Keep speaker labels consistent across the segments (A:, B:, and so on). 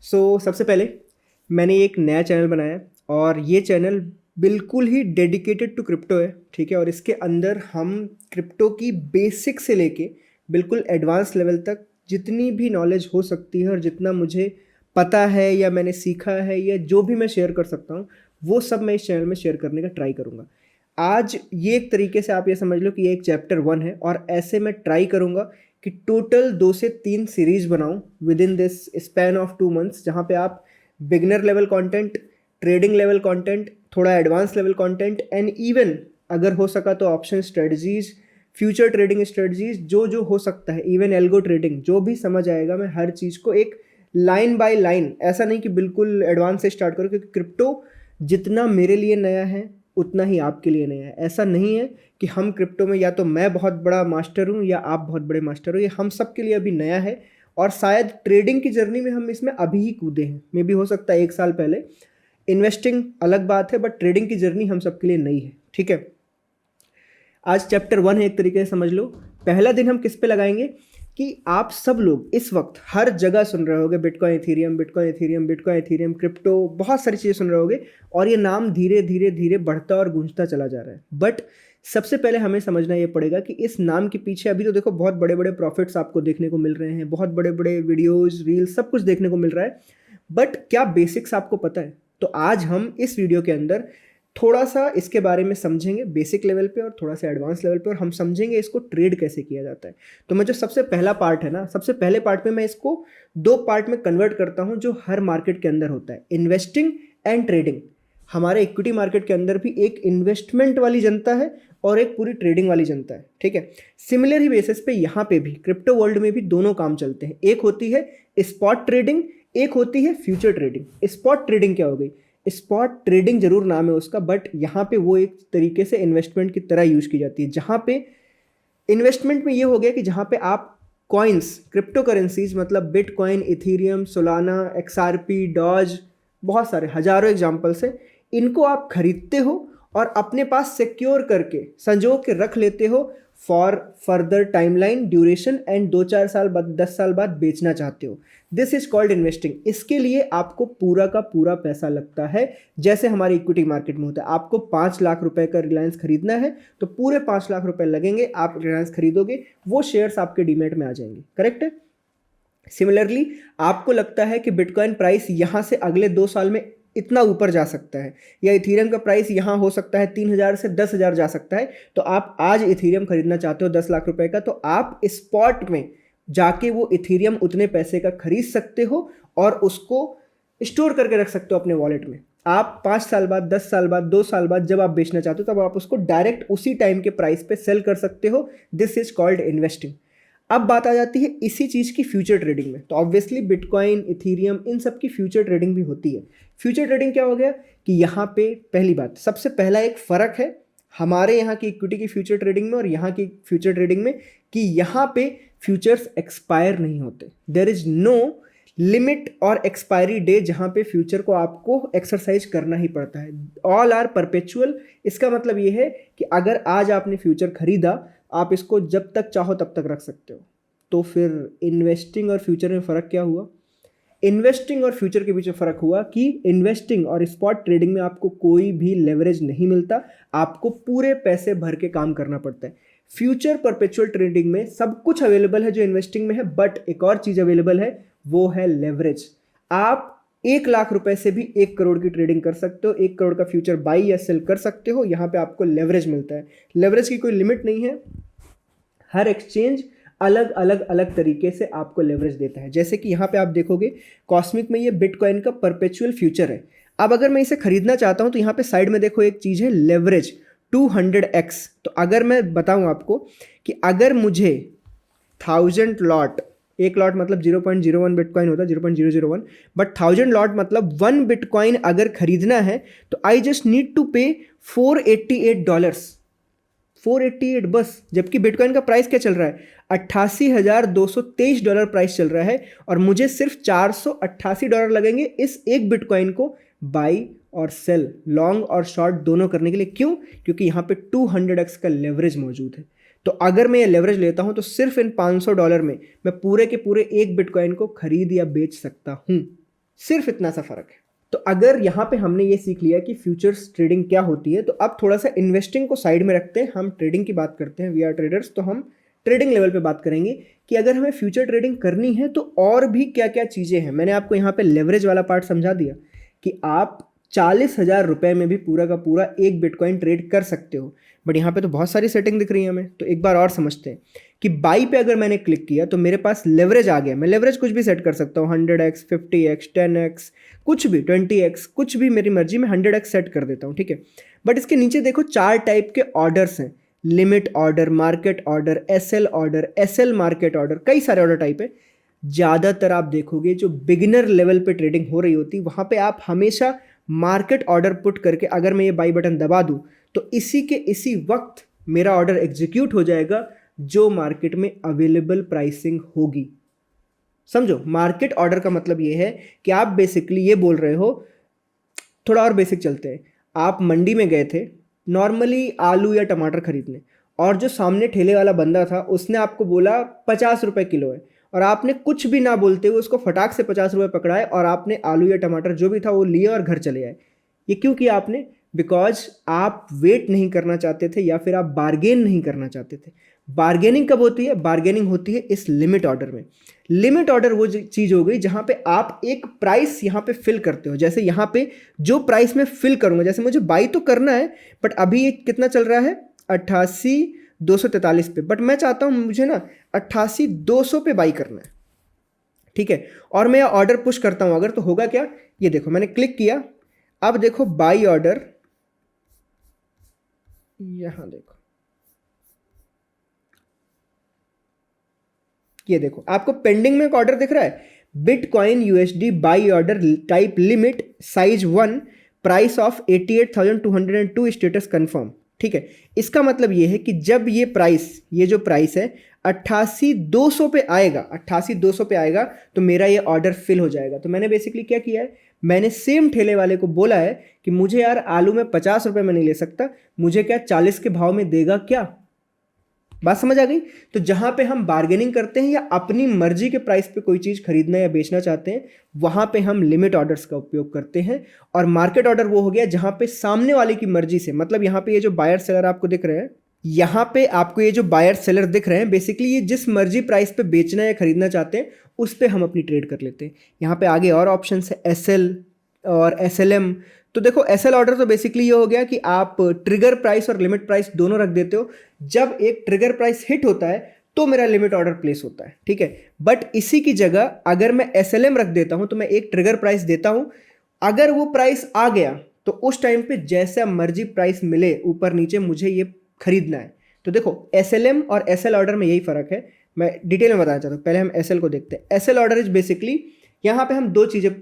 A: सबसे पहले मैंने एक नया चैनल बनाया है और ये चैनल बिल्कुल ही डेडिकेटेड टू क्रिप्टो है, ठीक है। और इसके अंदर हम क्रिप्टो की बेसिक से लेके बिल्कुल एडवांस लेवल तक जितनी भी नॉलेज हो सकती है और जितना मुझे पता है या मैंने सीखा है या जो भी मैं शेयर कर सकता हूँ वो सब मैं इस चैनल में शेयर करने का ट्राई करूँगा। आज ये एक तरीके से आप ये समझ लो कि ये एक चैप्टर 1 है और ऐसे मैं ट्राई करूँगा कि टोटल 2 से 3 सीरीज बनाऊँ within this span of 2 months, जहाँ पे आप beginner level content, trading level content, थोड़ा advance level content and even अगर हो सका तो option strategies, future trading strategies, जो जो हो सकता है, इवन एल्गो ट्रेडिंग, जो भी समझ आएगा मैं हर चीज़ को एक लाइन बाय लाइन, ऐसा नहीं कि बिल्कुल एडवांस से स्टार्ट करो, क्योंकि क्रिप्टो जितना मेरे लिए नया है उतना ही आपके लिए नया है। ऐसा नहीं है कि हम क्रिप्टो में या तो मैं बहुत बड़ा मास्टर हूँ या आप बहुत बड़े मास्टर हो, ये हम सब के लिए अभी नया है। और शायद ट्रेडिंग की जर्नी में हम इसमें अभी ही कूदे हैं, मे भी हो सकता है 1 साल पहले। इन्वेस्टिंग अलग बात है, बट ट्रेडिंग की जर्नी हम सबके लिए नई है, ठीक है। आज चैप्टर 1 है, एक तरीके से समझ लो। पहला दिन हम किस पे लगाएंगे कि आप सब लोग इस वक्त हर जगह सुन रहे होगे bitcoin Ethereum, bitcoin Ethereum, bitcoin Ethereum, crypto, बहुत सारी चीज़ें सुन रहे होगे और ये नाम धीरे धीरे धीरे बढ़ता और गूंजता चला जा रहा है। बट सबसे पहले हमें समझना ये पड़ेगा कि इस नाम के पीछे अभी तो देखो बहुत बड़े बड़े प्रॉफिट्स आपको देखने को मिल रहे हैं, बहुत बड़े बड़े वीडियोज़, रील्स, सब कुछ देखने को मिल रहा है, बट क्या बेसिक्स आपको पता है? तो आज हम इस वीडियो के अंदर थोड़ा सा इसके बारे में समझेंगे बेसिक लेवल पे और थोड़ा सा एडवांस लेवल पे, और हम समझेंगे इसको ट्रेड कैसे किया जाता है। तो मैं जो सबसे पहला पार्ट है ना, सबसे पहले पार्ट में मैं इसको 2 पार्ट में कन्वर्ट करता हूं जो हर मार्केट के अंदर होता है, इन्वेस्टिंग एंड ट्रेडिंग। हमारे इक्विटी मार्केट के अंदर भी एक इन्वेस्टमेंट वाली जनता है और एक पूरी ट्रेडिंग वाली जनता है, ठीक है। सिमिलर ही बेसिस पे यहाँ पे भी क्रिप्टो वर्ल्ड में भी दोनों काम चलते हैं। एक होती है स्पॉट ट्रेडिंग, एक होती है फ्यूचर ट्रेडिंग। स्पॉट ट्रेडिंग क्या हो गई? स्पॉट ट्रेडिंग जरूर नाम है उसका, बट यहाँ पे वो एक तरीके से इन्वेस्टमेंट की तरह यूज की जाती है, जहाँ पे इन्वेस्टमेंट में ये हो गया कि जहाँ पे आप कॉइन्स, क्रिप्टो करेंसीज, मतलब bitcoin, ethereum, solana, XRP, doge, बहुत सारे हजारों एग्जाम्पल्स हैं, इनको आप खरीदते हो और अपने पास सिक्योर करके संजो के रख लेते हो for further timeline duration and 2-4 साल बाद, 10 साल बाद बेचना चाहते हो। This is called investing. इसके लिए आपको पूरा का पूरा पैसा लगता है, जैसे हमारे इक्विटी मार्केट में होता है। आपको 5 लाख रुपए का रिलायंस खरीदना है तो पूरे 5 लाख रुपए लगेंगे, आप रिलायंस खरीदोगे, वो शेयर्स आपके डीमेट में आ जाएंगे, करेक्ट है। सिमिलरली आपको लगता है कि बिटकॉइन प्राइस यहाँ से अगले 2 साल में इतना ऊपर जा सकता है, या इथीरियम का प्राइस यहाँ हो सकता है 3,000 से 10,000 जा सकता है, तो आप आज इथीरियम खरीदना चाहते हो 10 लाख रुपए का, तो आप स्पॉट में जाके वो इथीरियम उतने पैसे का खरीद सकते हो और उसको स्टोर करके रख सकते हो अपने वॉलेट में। आप 5 साल बाद, 10 साल बाद, 2 साल बाद जब आप बेचना चाहते हो तब आप उसको डायरेक्ट उसी टाइम के प्राइस पे सेल कर सकते हो। This is called investing. अब बात आ जाती है इसी चीज़ की फ्यूचर ट्रेडिंग में। तो ऑब्वियसली बिटकॉइन, इथीरियम, इन सब की फ्यूचर ट्रेडिंग भी होती है। फ्यूचर ट्रेडिंग क्या हो गया कि यहाँ पे पहली बात, सबसे पहला एक फ़र्क है हमारे यहाँ की इक्विटी की फ्यूचर ट्रेडिंग में और यहाँ की फ्यूचर ट्रेडिंग में, कि यहाँ पे फ्यूचर्स एक्सपायर नहीं होते। देयर इज नो लिमिट और एक्सपायरी डे जहाँ पे फ्यूचर को आपको एक्सरसाइज करना ही पड़ता है। All are perpetual. इसका मतलब ये है कि अगर आज आपने फ्यूचर खरीदा, आप इसको जब तक चाहो तब तक रख सकते हो। तो फिर इन्वेस्टिंग और फ्यूचर में फ़र्क क्या हुआ? इन्वेस्टिंग और फ्यूचर के बीच में फ़र्क हुआ कि इन्वेस्टिंग और स्पॉट ट्रेडिंग में आपको कोई भी लेवरेज नहीं मिलता, आपको पूरे पैसे भर के काम करना पड़ता है। फ्यूचर परपेचुअल ट्रेडिंग में सब कुछ अवेलेबल है जो इन्वेस्टिंग में है, बट एक और चीज़ अवेलेबल है, वो है लेवरेज। आप 1 लाख रुपए से भी 1 करोड़ की ट्रेडिंग कर सकते हो, 1 करोड़ का फ्यूचर बाई या सेल कर सकते हो। यहाँ पे आपको लेवरेज मिलता है। लेवरेज की कोई लिमिट नहीं है, हर एक्सचेंज अलग अलग अलग तरीके से आपको लेवरेज देता है। जैसे कि यहाँ पे आप देखोगे कॉस्मिक में ये बिटकॉइन का परपेचुअल फ्यूचर है। अब अगर मैं इसे खरीदना चाहता हूँ तो यहाँ पे साइड में देखो एक चीज़ है लेवरेज 200x। तो अगर मैं बताऊँ आपको कि अगर मुझे 1000 लॉट, एक लॉट मतलब 0.01 बिटकॉइन होता है, 0.001, बट 1000 लॉट मतलब 1 बिटकॉइन अगर खरीदना है तो आई जस्ट नीड टू पे $488, 488 बस। जबकि बिटकॉइन का प्राइस क्या चल रहा है? $88,223 प्राइस चल रहा है और मुझे सिर्फ $488 लगेंगे इस एक बिटकॉइन को बाई और सेल, लॉन्ग और शॉर्ट दोनों करने के लिए। क्यों? क्योंकि यहाँ पे 200x का लेवरेज मौजूद है। तो अगर मैं ये लेवरेज लेता हूँ तो सिर्फ इन $500 में मैं पूरे के पूरे एक बिटकॉइन को खरीद या बेच सकता हूँ। सिर्फ इतना सा फ़र्क है। तो अगर यहाँ पे हमने ये सीख लिया कि फ्यूचर्स ट्रेडिंग क्या होती है, तो अब थोड़ा सा इन्वेस्टिंग को साइड में रखते हैं, हम ट्रेडिंग की बात करते हैं। वी आर ट्रेडर्स, तो हम ट्रेडिंग लेवल पे बात करेंगे कि अगर हमें फ्यूचर ट्रेडिंग करनी है तो और भी क्या क्या चीज़ें हैं। मैंने आपको यहाँ पे लेवरेज वाला पार्ट समझा दिया कि आप 40,000 रुपये में भी पूरा का पूरा एक बिटकॉइन ट्रेड कर सकते हो। बट यहाँ पे तो बहुत सारी सेटिंग दिख रही है हमें, तो एक बार और समझते हैं कि बाई पे अगर मैंने क्लिक किया तो मेरे पास लेवरेज आ गया। मैं लेवरेज कुछ भी सेट कर सकता हूँ, 100x, 50x, 10x, कुछ भी, 20x, कुछ भी मेरी मर्जी में 100x सेट कर देता हूँ, ठीक है। बट इसके नीचे देखो 4 टाइप के ऑर्डर्स हैं, limit order, market order, SL order, SL market order, कई सारे ऑर्डर टाइप है। ज़्यादातर आप देखोगे जो बिगिनर लेवल पे ट्रेडिंग हो रही होती, वहाँ पे आप हमेशा मार्केट ऑर्डर पुट करके, अगर मैं ये बाई बटन दबा दूँ तो इसी के इसी वक्त मेरा ऑर्डर एग्जीक्यूट हो जाएगा जो मार्केट में अवेलेबल प्राइसिंग होगी। समझो, मार्केट ऑर्डर का मतलब ये है कि आप बेसिकली ये बोल रहे हो, थोड़ा और बेसिक चलते हैं। आप मंडी में गए थे नॉर्मली आलू या टमाटर खरीदने, और जो सामने ठेले वाला बंदा था उसने आपको बोला 50 रुपये किलो है, और आपने कुछ भी ना बोलते हुए उसको फटाक से 50 रुपये पकड़ाए और आपने आलू या टमाटर जो भी था वो लिए और घर चले आए। ये क्यों किया आपने? बिकॉज आप वेट नहीं करना चाहते थे या फिर आप बार्गेन नहीं करना चाहते थे। बार्गेनिंग कब होती है? बार्गेनिंग होती है इस लिमिट ऑर्डर में। लिमिट ऑर्डर वो चीज़ हो गई जहाँ पे आप एक प्राइस यहाँ पे फिल करते हो। जैसे यहाँ पे जो प्राइस मैं फिल करूँगा, जैसे मुझे बाई तो करना है, बट अभी ये कितना चल रहा है? 88,243 पे, बट मैं चाहता हूँ मुझे ना 88,200 पे बाई करना है, ठीक है। और मैं ऑर्डर पुश करता हूँ अगर, तो होगा क्या? ये देखो, मैंने क्लिक किया, अब देखो बाई ऑर्डर, यहां देखो, ये देखो आपको पेंडिंग में एक ऑर्डर दिख रहा है, bitcoin USD by order type limit size 1 price of 88,202 status confirm, ठीक है। इसका मतलब ये है कि जब ये प्राइस, ये जो प्राइस है 88,200 पे आएगा, 88,200 पे आएगा तो मेरा ये ऑर्डर फिल हो जाएगा। तो मैंने बेसिकली क्या किया है, मैंने सेम ठेले वाले को बोला है कि मुझे यार आलू में 50 रुपये में नहीं ले सकता, मुझे क्या 40 के भाव में देगा क्या? बात समझ आ गई? तो जहां पे हम बार्गेनिंग करते हैं या अपनी मर्जी के प्राइस पे कोई चीज खरीदना या बेचना चाहते हैं, वहां पे हम लिमिट ऑर्डर्स का उपयोग करते हैं। और मार्केट ऑर्डर वो हो गया जहां पे सामने वाले की मर्जी से, मतलब यहां पे ये जो बायर सेलर आपको दिख रहे हैं, यहां पे आपको ये जो बायर सेलर दिख रहे हैं, बेसिकली ये जिस मर्जी प्राइस पे बेचना या खरीदना चाहते हैं उस पे हम अपनी ट्रेड कर लेते हैं। यहाँ पे आगे और ऑप्शन है, एसएल और एसएलएम। तो देखो एसएल ऑर्डर तो बेसिकली ये हो गया कि आप ट्रिगर प्राइस और लिमिट प्राइस दोनों रख देते हो। जब एक ट्रिगर प्राइस हिट होता है तो मेरा लिमिट ऑर्डर प्लेस होता है, ठीक है। बट इसी की जगह अगर मैं एसएलएम रख देता हूं तो मैं एक ट्रिगर प्राइस देता हूं, अगर वो प्राइस आ गया तो उस टाइम पे जैसा मर्जी प्राइस मिले ऊपर नीचे, मुझे ये खरीदना है। तो देखो एसएलएम और एसएल ऑर्डर में यही फर्क है, मैं डिटेल में बताना चाहता हूँ। पहले हम एसएल को देखते हैं। एसएल ऑर्डर इज बेसिकली, यहाँ पे हम दो चीज़ें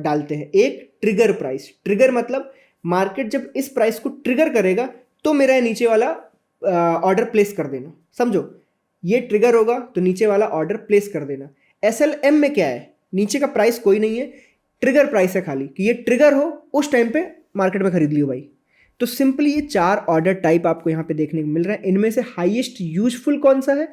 A: डालते हैं। एक ट्रिगर प्राइस, ट्रिगर मतलब मार्केट जब इस प्राइस को ट्रिगर करेगा तो मेरा नीचे वाला ऑर्डर प्लेस कर देना। समझो, ये ट्रिगर होगा तो नीचे वाला ऑर्डर प्लेस कर देना। एसएलएम में क्या है? नीचे का प्राइस कोई नहीं है, ट्रिगर प्राइस है खाली, कि ये ट्रिगर हो उस टाइम पे मार्केट में खरीद लियो भाई। तो सिंपली ये 4 ऑर्डर टाइप आपको यहाँ पे देखने को मिल रहा है। इनमें से हाईएस्ट यूजफुल कौन सा है?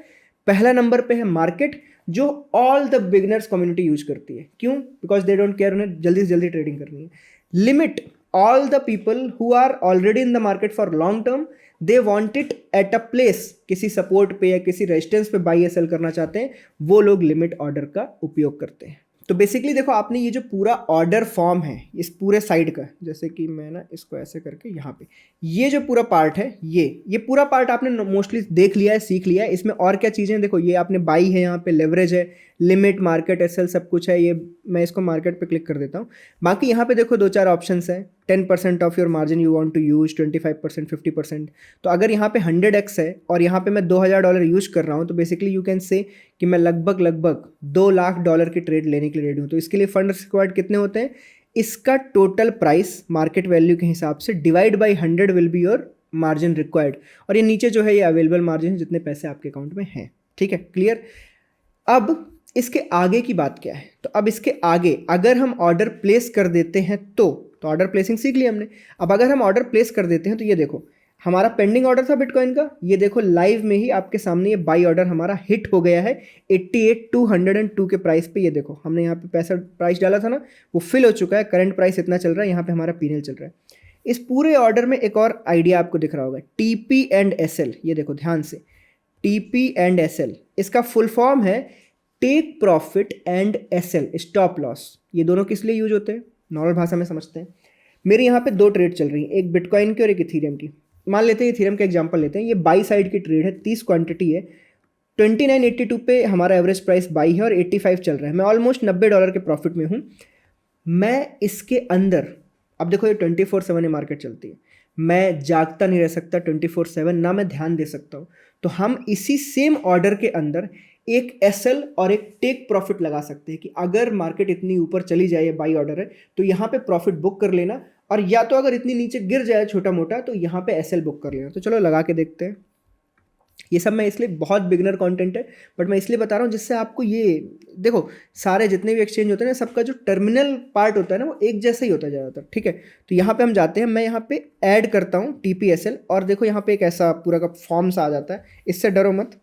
A: पहला नंबर पे है मार्केट, जो all the beginners community use करती है। क्यों? बिकॉज दे डोंट केयर, उन्हें जल्दी से जल्दी ट्रेडिंग करनी है। Limit, all the people who are already in the market for long term, they want it at a place, किसी सपोर्ट पे या किसी रेजिस्टेंस पे बाई या सेल करना चाहते हैं, वो लोग लिमिट ऑर्डर का उपयोग करते हैं। तो बेसिकली देखो, आपने ये जो पूरा ऑर्डर फॉर्म है इस पूरे साइड का, जैसे कि मैं ना इसको ऐसे करके यहाँ पे, ये जो पूरा पार्ट है, ये पूरा पार्ट आपने मोस्टली देख लिया है, सीख लिया है। इसमें और क्या चीज़ें देखो, ये आपने बाई है, यहाँ पे लेवरेज है, लिमिट, मार्केट, एसएल सब कुछ है। ये मैं इसको मार्केट पे क्लिक कर देता हूँ। बाकी यहाँ पे देखो 2-4 ऑप्शंस हैं। 10% of your margin you want to use, 25%, 50%। तो अगर यहाँ पे 100x है और यहाँ पे मैं $2,000 यूज कर रहा हूँ, तो बेसिकली यू कैन से कि मैं लगभग $2 लाख की ट्रेड लेने के लिए रेडी हूँ। तो इसके लिए फंड्स रिक्वायर्ड कितने होते हैं? इसका टोटल प्राइस मार्केट वैल्यू के हिसाब से divide by 100 will be your margin required. और ये नीचे जो है ये अवेलेबल मार्जिन, जितने पैसे आपके अकाउंट में हैं, ठीक है, क्लियर। अब इसके आगे की बात क्या है? तो अब इसके आगे अगर हम ऑर्डर प्लेस कर देते हैं तो ऑर्डर प्लेसिंग सीख लिया हमने। अब अगर हम ऑर्डर प्लेस कर देते हैं तो ये देखो, हमारा पेंडिंग ऑर्डर था बिटकॉइन का, ये देखो लाइव में ही आपके सामने ये बाई ऑर्डर हमारा हिट हो गया है 88,202 के प्राइस पे। ये देखो हमने यहाँ पे पैसा प्राइस डाला था ना, वो फिल हो चुका है, करंट प्राइस इतना चल रहा है, यहाँ पे हमारा पीएनएल चल रहा है। इस पूरे ऑर्डर में एक और आइडिया आपको दिख रहा होगा, टीपी एंड एसएल। ये देखो ध्यान से, टीपी एंड एसएल, इसका फुल फॉर्म है take profit and SL, stop loss. ये दोनों किस लिए यूज होते हैं, नॉर्मल भाषा में समझते हैं। मेरे यहाँ पे दो ट्रेड चल रही हैं, एक बिटकॉइन की और एक इथीरियम की। मान लेते हैं इथीरियम का एग्जांपल लेते हैं, ये बाई साइड की ट्रेड है, 30 क्वांटिटी है, 2982 पे हमारा एवरेज प्राइस बाई है और 85 चल रहा है। मैं ऑलमोस्ट $90 के प्रॉफिट में हूँ। मैं इसके अंदर, अब देखो ये 24/7 मार्केट चलती है, मैं जागता नहीं रह सकता 24/7, ना मैं ध्यान दे सकता हूँ। तो हम इसी सेम ऑर्डर के अंदर एक एसएल और एक टेक प्रॉफिट लगा सकते हैं कि अगर मार्केट इतनी ऊपर चली जाए, बाई ऑर्डर है तो यहाँ पे प्रॉफिट बुक कर लेना, और या तो अगर इतनी नीचे गिर जाए छोटा मोटा तो यहाँ पे एसएल बुक कर लेना। तो चलो लगा के देखते हैं। ये सब मैं इसलिए, बहुत बिगिनर कंटेंट है बट मैं इसलिए बता रहा हूँ जिससे आपको ये देखो, सारे जितने भी एक्सचेंज होते हैं ना, सबका जो टर्मिनल पार्ट होता है ना वो एक जैसा ही होता है ज़्यादातर, ठीक है। तो यहाँ पे हम जाते हैं, मैं यहाँ पे ऐड करता हूँ TPSL, और देखो यहाँ पे एक ऐसा पूरा का फॉर्म सा आ जाता है। इससे डरो मत,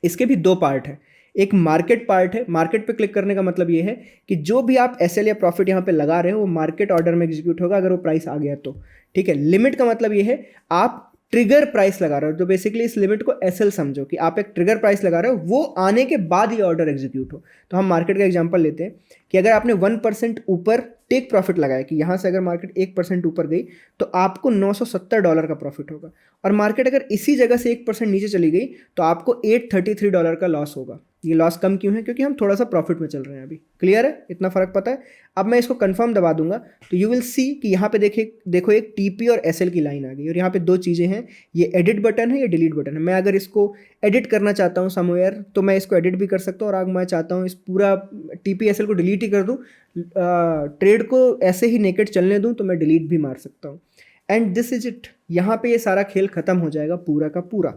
A: इसके भी दो पार्ट है, एक मार्केट पार्ट है। मार्केट पे क्लिक करने का मतलब ये है कि जो भी आप एसएल या प्रॉफिट यहाँ पे लगा रहे हो वो मार्केट ऑर्डर में एग्जीक्यूट होगा अगर वो प्राइस आ गया तो, ठीक है। लिमिट का मतलब ये है आप ट्रिगर प्राइस लगा रहे हो, तो बेसिकली इस लिमिट को एसएल समझो कि आप एक ट्रिगर प्राइस लगा रहे हो, वो आने के बाद ये ऑर्डर एग्जीक्यूट हो। तो हम मार्केट का एग्जांपल लेते हैं कि अगर आपने 1% ऊपर टेक प्रॉफिट लगाया कि यहाँ से अगर मार्केट 1% ऊपर गई तो आपको $970 का प्रॉफिट होगा, और मार्केट अगर इसी जगह से 1% नीचे चली गई तो आपको $833 का लॉस होगा। ये लॉस कम क्यों है, क्योंकि हम थोड़ा सा प्रॉफिट में चल रहे हैं अभी। क्लियर है, इतना फर्क पता है। अब मैं इसको कंफर्म दबा दूंगा तो यू विल सी कि यहाँ पे देखो एक टीपी और एसएल की लाइन आ गई, और यहाँ पे दो चीज़ें हैं, ये एडिट बटन है, ये डिलीट बटन है। मैं अगर इसको एडिट करना चाहता हूँ समवेयर तो मैं इसको एडिट भी कर सकता हूँ, और अगर मैं चाहता हूँ इस पूरा टीपी एसएल को डिलीट ही कर दूँ, ट्रेड को ऐसे ही नेकेड चलने दूँ, तो मैं डिलीट भी मार सकता हूँ। एंड दिस इज इट, यहाँ पे ये सारा खेल खत्म हो जाएगा पूरा का पूरा।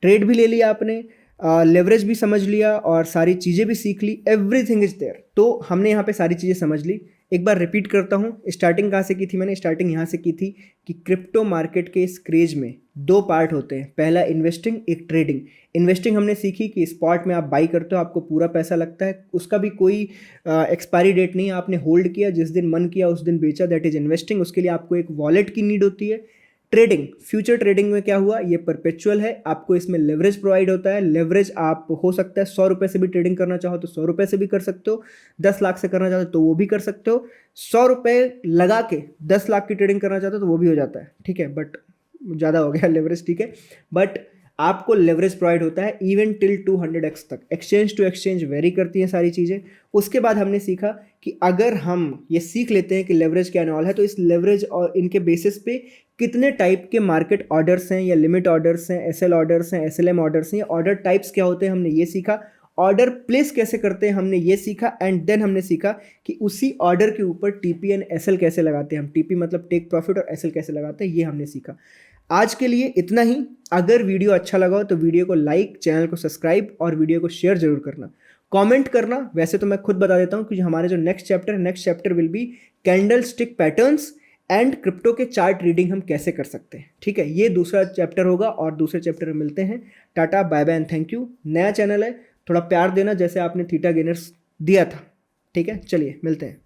A: ट्रेड भी ले लिया आपने, लेवरेज भी समझ लिया, और सारी चीज़ें भी सीख ली, एवरीथिंग इज देयर। तो हमने यहाँ पे सारी चीज़ें समझ ली। एक बार रिपीट करता हूँ, स्टार्टिंग कहाँ से की थी मैंने, स्टार्टिंग यहाँ से की थी कि क्रिप्टो मार्केट के इस क्रेज में दो पार्ट होते हैं, पहला इन्वेस्टिंग, एक ट्रेडिंग। इन्वेस्टिंग हमने सीखी कि स्पॉट में आप बाई करते हो, आपको पूरा पैसा लगता है, उसका भी कोई एक्सपायरी डेट नहीं है, आपने होल्ड किया, जिस दिन मन किया उस दिन बेचा, दैट इज इन्वेस्टिंग। उसके लिए आपको एक वॉलेट की नीड होती है। ट्रेडिंग, फ्यूचर ट्रेडिंग में क्या हुआ, ये परपेचुअल है, आपको इसमें लेवरेज प्रोवाइड होता है। लेवरेज आप हो सकता है 100 रुपये से भी ट्रेडिंग करना चाहो तो 100 रुपये से भी कर सकते हो, 10 लाख से करना चाहते हो तो वो भी कर सकते हो, 100 रुपये लगा के 10 लाख की ट्रेडिंग करना चाहते हो तो वो भी हो जाता है, ठीक है। बट ज़्यादा हो गया लेवरेज, ठीक है। बट आपको लेवरेज प्रोवाइड होता है इवन टिल 200x तक, एक्सचेंज टू एक्सचेंज वेरी करती हैं सारी चीज़ें। उसके बाद हमने सीखा कि अगर हम ये सीख लेते हैं कि लेवरेज क्या एंड ऑल है, तो इस लेवरेज और इनके बेसिस पे कितने टाइप के मार्केट ऑर्डर्स हैं, या लिमिट ऑर्डर्स हैं, एसएल ऑर्डर्स हैं, एसएलएम ऑर्डर्स हैं, ऑर्डर टाइप्स क्या होते हैं हमने ये सीखा, ऑर्डर प्लेस कैसे करते हैं हमने ये सीखा, एंड देन हमने सीखा कि उसी ऑर्डर के ऊपर टीपी एंड एसएल कैसे लगाते हैं हम, टीपी मतलब टेक प्रॉफिट और एसएल कैसे लगाते हैं, ये हमने सीखा। आज के लिए इतना ही। अगर वीडियो अच्छा लगा हो तो वीडियो को लाइक, चैनल को सब्सक्राइब और वीडियो को शेयर जरूर करना, कमेंट करना। वैसे तो मैं खुद बता देता हूँ कि हमारे जो next chapter will be candle stick patterns and crypto के चार्ट रीडिंग हम कैसे कर सकते हैं, ठीक है। ये दूसरा चैप्टर होगा और दूसरे चैप्टर में मिलते हैं। टाटा, bye bye and thank you. नया चैनल है, थोड़ा प्यार देना जैसे आपने थीटा गेनर्स दिया था, ठीक है। चलिए मिलते हैं।